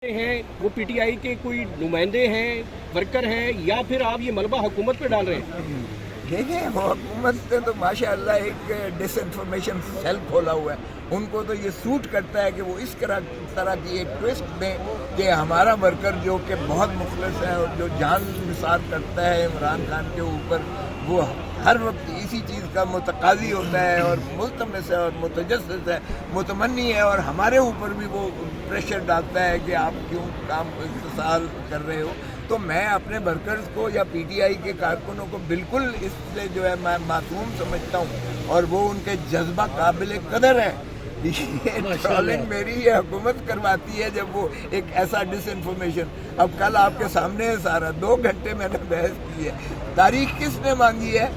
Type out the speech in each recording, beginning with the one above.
हैं वो पीटीआई के कोई नुमाइंदे हैं, वर्कर हैं, या फिर आप ये मलबा हुकूमत पे डाल रहे हैं? देखिए, हुकूमत ने तो माशाअल्लाह एक डिसइंफॉर्मेशन सेल खोला हुआ है। उनको तो ये सूट करता है कि वो इस तरह की एक ट्विस्ट दें कि हमारा वर्कर जो कि बहुत मुखलिस है और जो जान निसार करता है इमरान खान के ऊपर, वो हर वक्त इसी चीज़ का मुतकाज़ी होता है और मुल्तमस है और मुतजस्सिस है, मुतमन्नी है, और हमारे ऊपर भी वो प्रेशर डालता है कि आप क्यों काम इस्तेसाल कर रहे हो। तो मैं अपने वर्कर्स को या पीटीआई के कारकुनों को बिल्कुल इससे जो है मैं मासूम समझता हूँ, और वो उनके जज्बा काबिल कदर है। ये ट्रोलिंग मेरी ये हुकूमत करवाती है जब वो एक ऐसा डिसइंफॉर्मेशन। अब कल आपके सामने है सारा, 2 घंटे मैंने बहस की है। तारीख किसने मांगी है,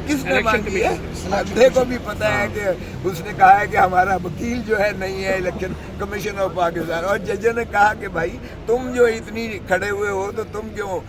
किसने मांगी है? अंधे को भी पता है कि उसने कहा है कि हमारा वकील जो है नहीं है इलेक्शन कमीशन ऑफ पाकिस्तान, और जज ने कहा कि भाई तुम जो इतनी खड़े हुए हो तो तुम क्यों हो।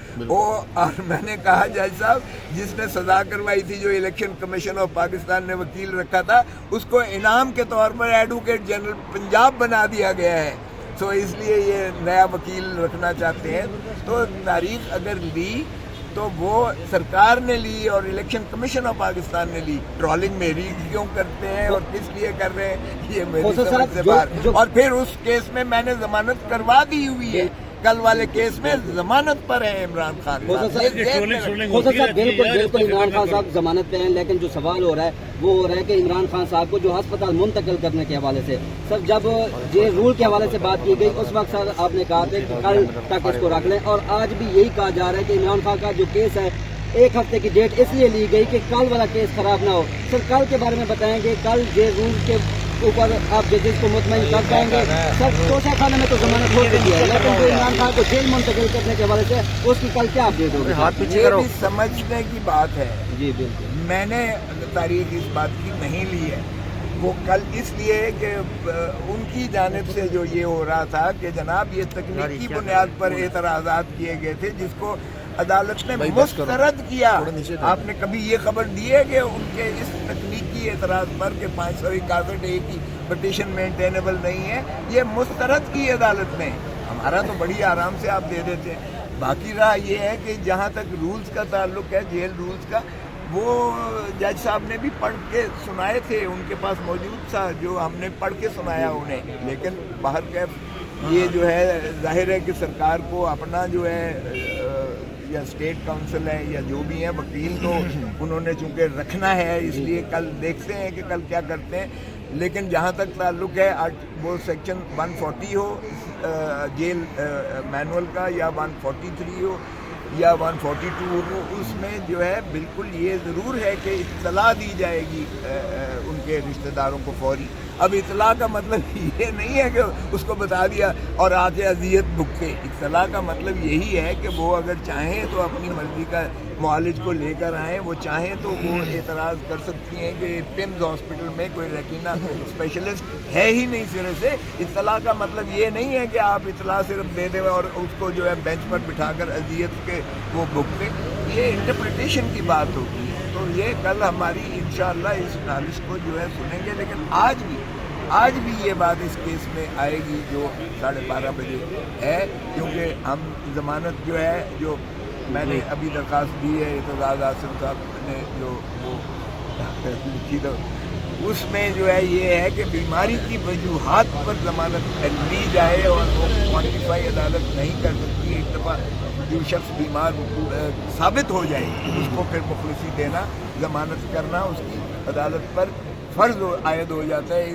और मैंने कहा जज साहब, जिसने सजा करवाई थी, जो इलेक्शन कमीशन ऑफ पाकिस्तान ने वकील रखा था, उसको इनाम के तौर पर एडवोकेट जनरल पंजाब बना दिया गया है। तो इसलिए ये नया वकील रखना चाहते हैं। तो तारीख अगर ली तो वो सरकार ने ली और इलेक्शन कमीशन ऑफ पाकिस्तान ने ली। ट्रोलिंग मेरी क्यों करते हैं और किस लिए कर रहे हैं, ये मेरी समझ से बाहर। और फिर उस केस में मैंने जमानत करवा दी हुई है। कल वाले केस में जमानत पर है इमरान खान। बिल्कुल इमरान खान साहब जमानत पे हैं, लेकिन जो सवाल हो रहा है वो हो रहा है कि इमरान खान साहब को जो अस्पताल मुंतकिल करने के हवाले से सर, जब जे रूल के हवाले से बात की गई उस वक्त सर आपने कहा था कि कल तक इसको रख लें, और आज भी यही कहा जा रहा है कि इमरान खान का जो केस है 1 हफ्ते की डेट इसलिए ली गई कि कल वाला केस खराब ना हो। सर कल के बारे में बताएंगे, कल जे रूल के ऊपर आप जजेस को मुतमईन कर पाएंगे? सर तोशा खाने में तो जमानत हो गई है, लेकिन जो इमरान खान को जेल मुंतकिल करने के हवाले से उसकी कल क्या अपडेट होगी? ये भी समझने की बात है। जी बिल्कुल, मैंने तारीख इस बात की नहीं ली है। वो कल इसलिए कि उनकी जानिब से जो ये हो रहा था कि जनाब ये तकनीकी बुनियाद पर एतराज़ात किए गए थे, जिसको अदालत ने मुस्तरद किया। आपने कभी ये खबर दी है कि उनके इस तकनीकी एतराज़ पर कि 561 की पटिशन मेंटेनेबल नहीं है, ये मुस्तरद की अदालत ने। हमारा तो बड़ी आराम से आप दे देते हैं। बाकी रहा ये है कि जहाँ तक रूल्स का ताल्लुक है, जेल रूल्स का, वो जज साहब ने भी पढ़ के सुनाए थे, उनके पास मौजूद था, जो हमने पढ़ के सुनाया उन्हें। लेकिन बाहर कैफ ये जो है, जाहिर है कि सरकार को अपना जो है या स्टेट काउंसिल है या जो भी है वकील, तो उन्होंने चूँकि रखना है, इसलिए कल देखते हैं कि कल क्या करते हैं। लेकिन जहाँ तक ताल्लुक है, वो सेक्शन 140 हो जेल मैनुअल का, या 143 हो या 142 हो, उसमें जो है बिल्कुल ये ज़रूर है कि इत्तला दी जाएगी उनके रिश्तेदारों को फौरी। अब इत्तला का मतलब ये नहीं है कि उसको बता दिया और आके अजियत भुगते। इत्तला का मतलब यही है कि वो अगर चाहें तो अपनी मर्जी का मुआलिज को लेकर आएँ, वो चाहें तो वो एतराज़ कर सकती हैं कि टिम्स हॉस्पिटल में कोई रेटिना स्पेशलिस्ट है ही नहीं सिरे से। इत्तला का मतलब ये नहीं है कि आप इत्तला सिर्फ दे दें और उसको जो है बेंच पर बिठाकर अजियत के वो भुगते। ये इंटरप्रिटेशन की बात होगी। तो ये कल हमारी इंशाअल्लाह इस नालिश को जो है सुनेंगे। लेकिन आज भी ये बात इस केस में आएगी जो 12:30 बजे है, क्योंकि हम जमानत जो है, जो मैंने अभी दरख्वास्त दी है एतजाज़ आसिम साहब ने जो वो लिखी, तो उसमें जो है ये है कि बीमारी की वजूहात पर जमानत ली जाए, और वो क्वान्टिफाई अदालत नहीं कर सकती। एक दफ़ा जो शख्स बीमार साबित हो जाए उसको फिर मुखलिसी देना, जमानत करना उसकी अदालत पर फ़र्ज़ आयद हो जाता है।